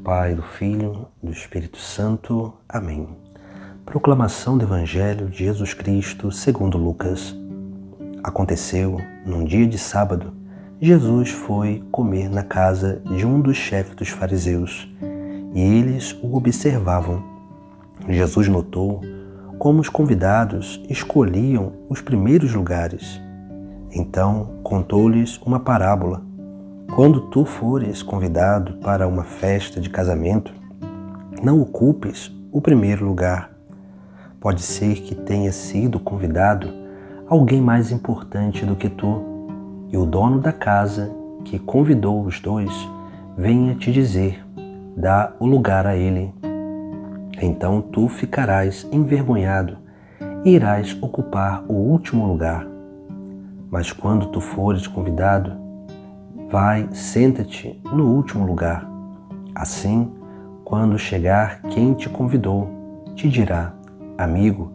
Pai, do Filho, do Espírito Santo. Amém. Proclamação do Evangelho de Jesus Cristo segundo Lucas. Aconteceu, num dia de sábado, Jesus foi comer na casa de um dos chefes dos fariseus, e eles o observavam. Jesus notou como os convidados escolhiam os primeiros lugares. Então contou-lhes uma parábola. Quando tu fores convidado para uma festa de casamento, não ocupes o primeiro lugar. Pode ser que tenha sido convidado alguém mais importante do que tu, e o dono da casa, que convidou os dois, venha te dizer: dá o lugar a ele. Então tu ficarás envergonhado e irás ocupar o último lugar. Mas quando tu fores convidado, vai, senta-te no último lugar. Assim, quando chegar quem te convidou, te dirá: amigo,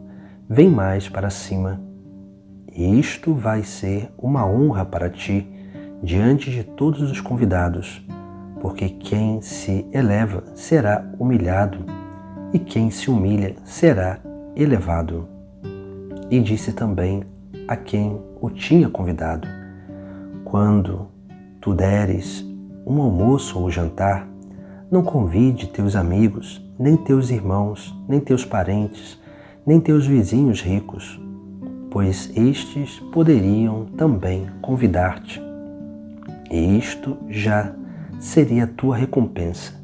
vem mais para cima. E isto vai ser uma honra para ti diante de todos os convidados, porque quem se eleva será humilhado, e quem se humilha será elevado. E disse também a quem o tinha convidado: quando tu deres um almoço ou jantar, não convide teus amigos, nem teus irmãos, nem teus parentes, nem teus vizinhos ricos, pois estes poderiam também convidar-te. E isto já seria a tua recompensa.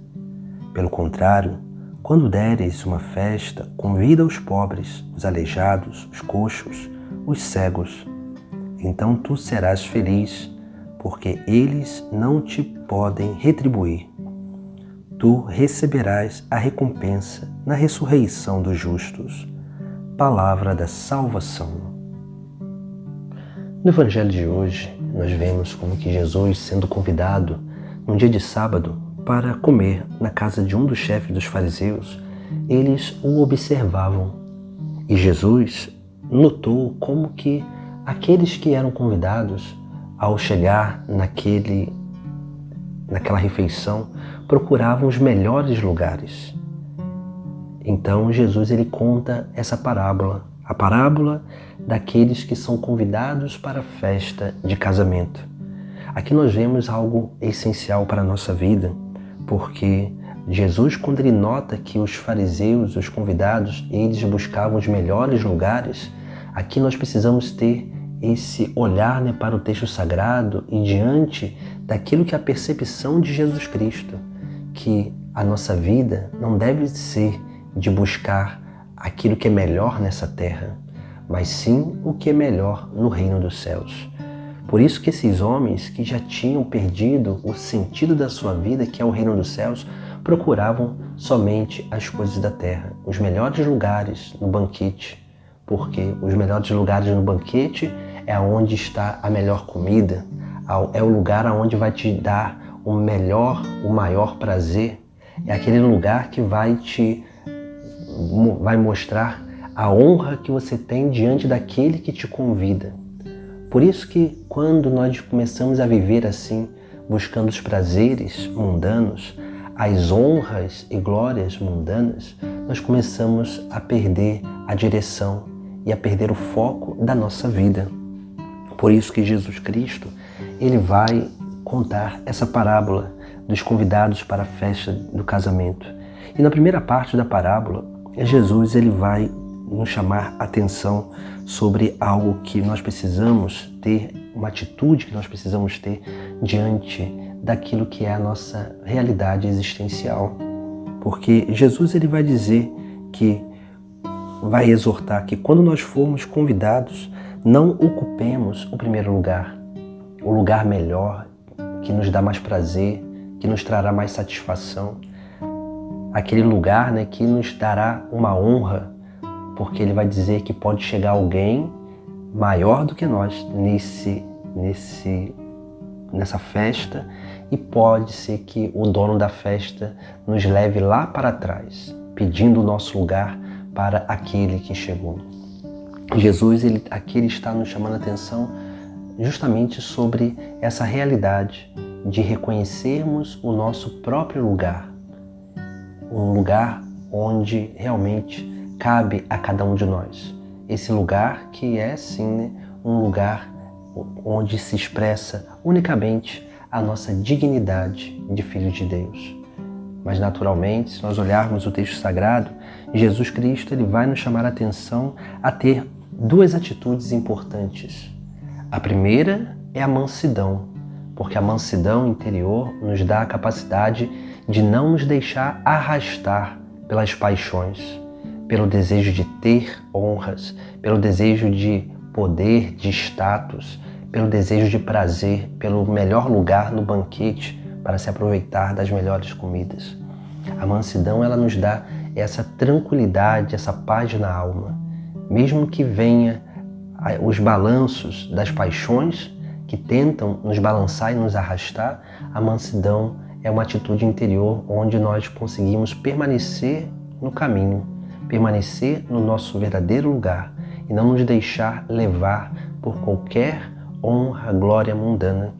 Pelo contrário, quando deres uma festa, convida os pobres, os aleijados, os coxos, os cegos. Então tu serás feliz, porque eles não te podem retribuir. Tu receberás a recompensa na ressurreição dos justos. Palavra da salvação. No Evangelho de hoje, nós vemos como que Jesus, sendo convidado num dia de sábado para comer na casa de um dos chefes dos fariseus, eles o observavam. E Jesus notou como que aqueles que eram convidados, ao chegar naquela refeição, procuravam os melhores lugares. Então Jesus ele conta essa parábola, a parábola daqueles que são convidados para a festa de casamento. Aqui nós vemos algo essencial para a nossa vida, porque Jesus, quando ele nota que os fariseus, os convidados, eles buscavam os melhores lugares, aqui nós precisamos ter esse olhar para o texto sagrado e diante daquilo que é a percepção de Jesus Cristo, que a nossa vida não deve ser de buscar aquilo que é melhor nessa terra, mas sim o que é melhor no reino dos céus. Por isso que esses homens que já tinham perdido o sentido da sua vida, que é o reino dos céus, procuravam somente as coisas da terra, os melhores lugares no banquete, porque os melhores lugares no banquete é onde está a melhor comida, é o lugar onde vai te dar o maior prazer, é aquele lugar que vai mostrar a honra que você tem diante daquele que te convida. Por isso que quando nós começamos a viver assim, buscando os prazeres mundanos, as honras e glórias mundanas, nós começamos a perder a direção e a perder o foco da nossa vida. Por isso que Jesus Cristo, ele vai contar essa parábola dos convidados para a festa do casamento. E na primeira parte da parábola, Jesus ele vai nos chamar a atenção sobre algo que nós precisamos ter, uma atitude que nós precisamos ter diante daquilo que é a nossa realidade existencial. Porque Jesus ele vai dizer que vai exortar que quando nós formos convidados, não ocupemos o primeiro lugar, o lugar melhor, que nos dá mais prazer, que nos trará mais satisfação, aquele lugar que nos dará uma honra, porque ele vai dizer que pode chegar alguém maior do que nós nessa festa, e pode ser que o dono da festa nos leve lá para trás, pedindo o nosso lugar para aquele que chegou. Jesus aqui ele está nos chamando a atenção justamente sobre essa realidade de reconhecermos o nosso próprio lugar um lugar onde realmente cabe a cada um de nós. Esse lugar que é, sim, né, um lugar onde se expressa unicamente a nossa dignidade de filhos de Deus. Mas naturalmente, se nós olharmos o texto sagrado, Jesus Cristo ele vai nos chamar a atenção a ter duas atitudes importantes. A primeira é a mansidão, porque a mansidão interior nos dá a capacidade de não nos deixar arrastar pelas paixões, pelo desejo de ter honras, pelo desejo de poder, de status, pelo desejo de prazer, pelo melhor lugar no banquete para se aproveitar das melhores comidas. A mansidão ela nos dá essa tranquilidade, essa paz na alma. Mesmo que venha os balanços das paixões que tentam nos balançar e nos arrastar, a mansidão é uma atitude interior onde nós conseguimos permanecer no caminho, permanecer no nosso verdadeiro lugar e não nos deixar levar por qualquer honra, glória mundana.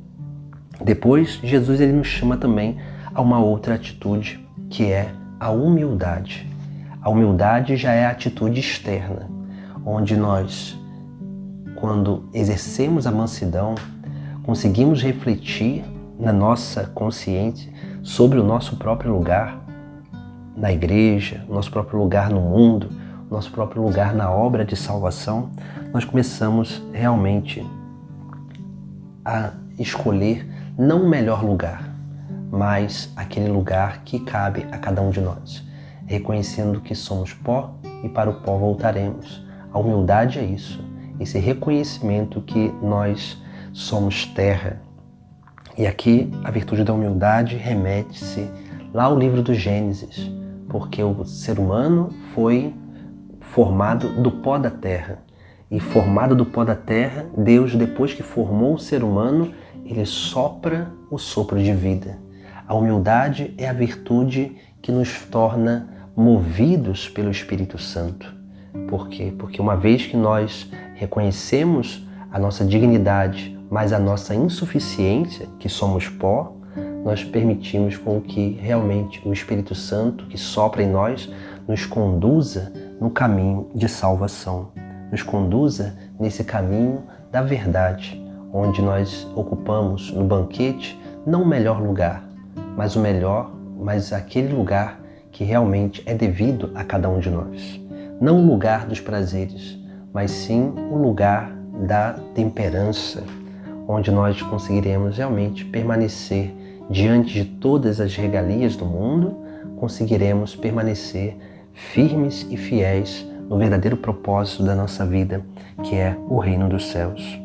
Depois, Jesus ele nos chama também a uma outra atitude, que é a humildade. A humildade já é a atitude externa, onde nós, quando exercemos a mansidão, conseguimos refletir na nossa consciência sobre o nosso próprio lugar na igreja, nosso próprio lugar no mundo, nosso próprio lugar na obra de salvação. Nós começamos realmente a escolher não o melhor lugar, mas aquele lugar que cabe a cada um de nós, reconhecendo que somos pó e para o pó voltaremos. A humildade é isso, esse reconhecimento que nós somos terra. E aqui a virtude da humildade remete-se lá ao livro do Gênesis, porque o ser humano foi formado do pó da terra. E formado do pó da terra, Deus, depois que formou o ser humano, ele sopra o sopro de vida. A humildade é a virtude que nos torna movidos pelo Espírito Santo. Por quê? Porque uma vez que nós reconhecemos a nossa dignidade, mas a nossa insuficiência, que somos pó, nós permitimos com que realmente o Espírito Santo, que sopra em nós, nos conduza no caminho de salvação, nos conduza nesse caminho da verdade, onde nós ocupamos no banquete não o melhor lugar, mas aquele lugar que realmente é devido a cada um de nós. Não o lugar dos prazeres, mas sim o lugar da temperança, onde nós conseguiremos realmente permanecer diante de todas as regalias do mundo, conseguiremos permanecer firmes e fiéis no verdadeiro propósito da nossa vida, que é o reino dos céus.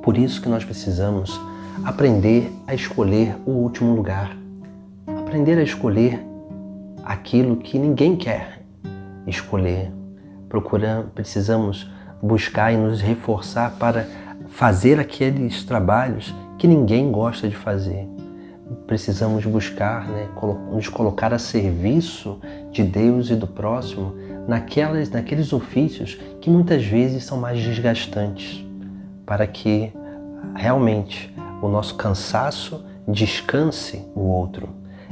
Por isso que nós precisamos aprender a escolher o último lugar, aprender a escolher aquilo que ninguém quer escolher. Precisamos buscar e nos reforçar para fazer aqueles trabalhos que ninguém gosta de fazer. Precisamos buscar, nos colocar a serviço de Deus e do próximo naqueles ofícios que muitas vezes são mais desgastantes, para que realmente o nosso cansaço descanse o outro.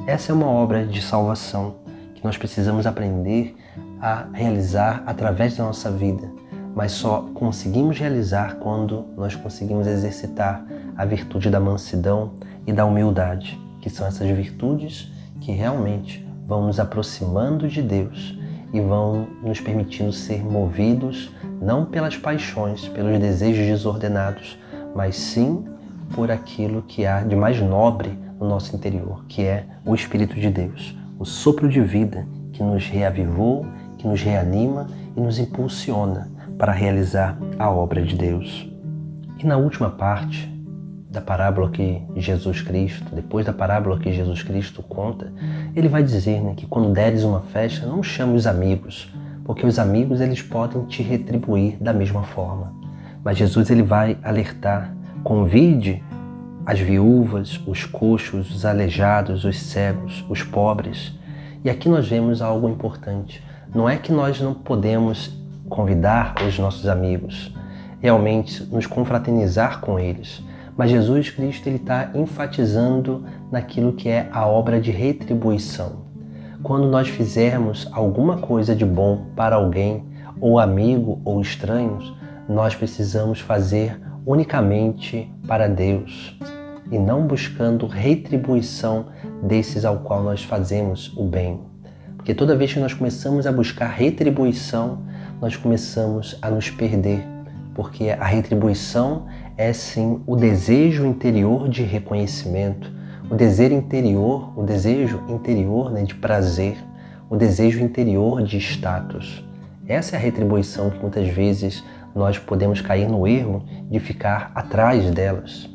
Essa é uma obra de salvação que nós precisamos aprender a realizar através da nossa vida, mas só conseguimos realizar quando nós conseguimos exercitar a virtude da mansidão e da humildade, que são essas virtudes que realmente vão nos aproximando de Deus e vão nos permitindo ser movidos não pelas paixões, pelos desejos desordenados, mas sim por aquilo que há de mais nobre no nosso interior, que é o Espírito de Deus, o sopro de vida que nos reavivou, que nos reanima e nos impulsiona para realizar a obra de Deus. E na última parte da parábola que Jesus Cristo, depois da parábola que Jesus Cristo conta, ele vai dizer que quando deres uma festa, não chame os amigos, porque os amigos eles podem te retribuir da mesma forma. Mas Jesus ele vai alertar: convide as viúvas, os coxos, os aleijados, os cegos, os pobres. E aqui nós vemos algo importante. Não é que nós não podemos convidar os nossos amigos, realmente nos confraternizar com eles, mas Jesus Cristo está enfatizando naquilo que é a obra de retribuição. quando nós fizermos alguma coisa de bom para alguém, ou amigo ou estranhos, nós precisamos fazer unicamente para Deus e não buscando retribuição desses ao qual nós fazemos o bem. Porque toda vez que nós começamos a buscar retribuição, nós começamos a nos perder, porque a retribuição é sim o desejo interior de reconhecimento, o desejo interior, de prazer, o desejo interior de status. Essa é a retribuição que muitas vezes nós podemos cair no erro de ficar atrás delas,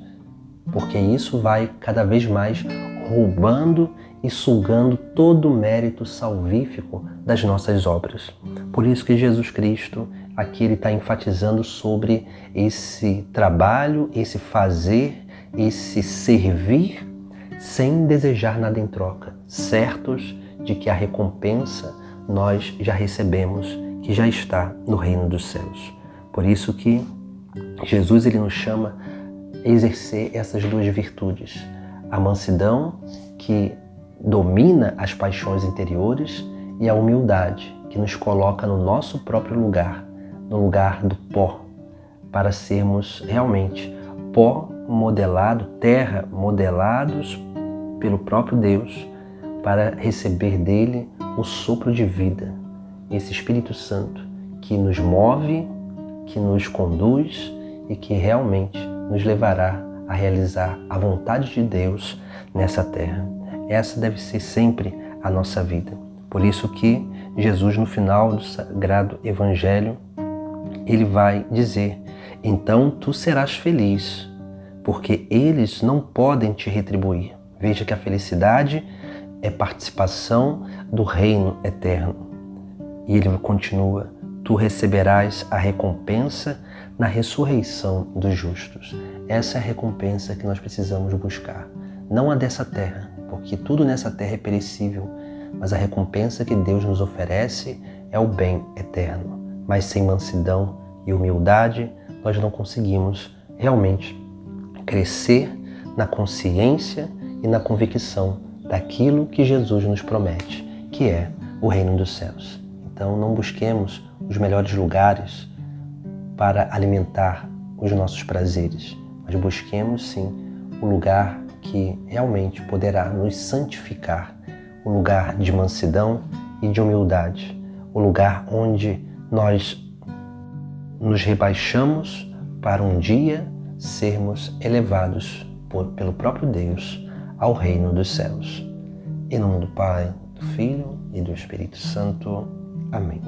porque isso vai cada vez mais roubando e sugando todo o mérito salvífico das nossas obras. Por isso que Jesus Cristo, aqui ele está enfatizando sobre esse trabalho, esse fazer, esse servir, sem desejar nada em troca, certos de que a recompensa nós já recebemos, que já está no reino dos céus. Por isso que Jesus ele nos chama a exercer essas duas virtudes, a mansidão, que domina as paixões interiores, e a humildade, que nos coloca no nosso próprio lugar, no lugar do pó, para sermos realmente pó modelado, terra modelados pelo próprio Deus, para receber dele o sopro de vida, esse Espírito Santo que nos move, que nos conduz e que realmente nos levará a realizar a vontade de Deus nessa terra. Essa deve ser sempre a nossa vida. Por isso que Jesus, no final do Sagrado Evangelho, ele vai dizer: então tu serás feliz, porque eles não podem te retribuir. Veja que a felicidade é participação do reino eterno. E ele continua: tu receberás a recompensa na ressurreição dos justos. Essa é a recompensa que nós precisamos buscar. Não a dessa terra, porque tudo nessa terra é perecível, mas a recompensa que Deus nos oferece é o bem eterno. Mas sem mansidão e humildade, nós não conseguimos realmente crescer na consciência e na convicção daquilo que Jesus nos promete, que é o reino dos céus. Então não busquemos os melhores lugares para alimentar os nossos prazeres, mas busquemos sim o lugar que realmente poderá nos santificar, o lugar de mansidão e de humildade, o lugar onde nós nos rebaixamos para um dia sermos elevados pelo próprio Deus ao reino dos céus. Em nome do Pai, do Filho e do Espírito Santo. Amém.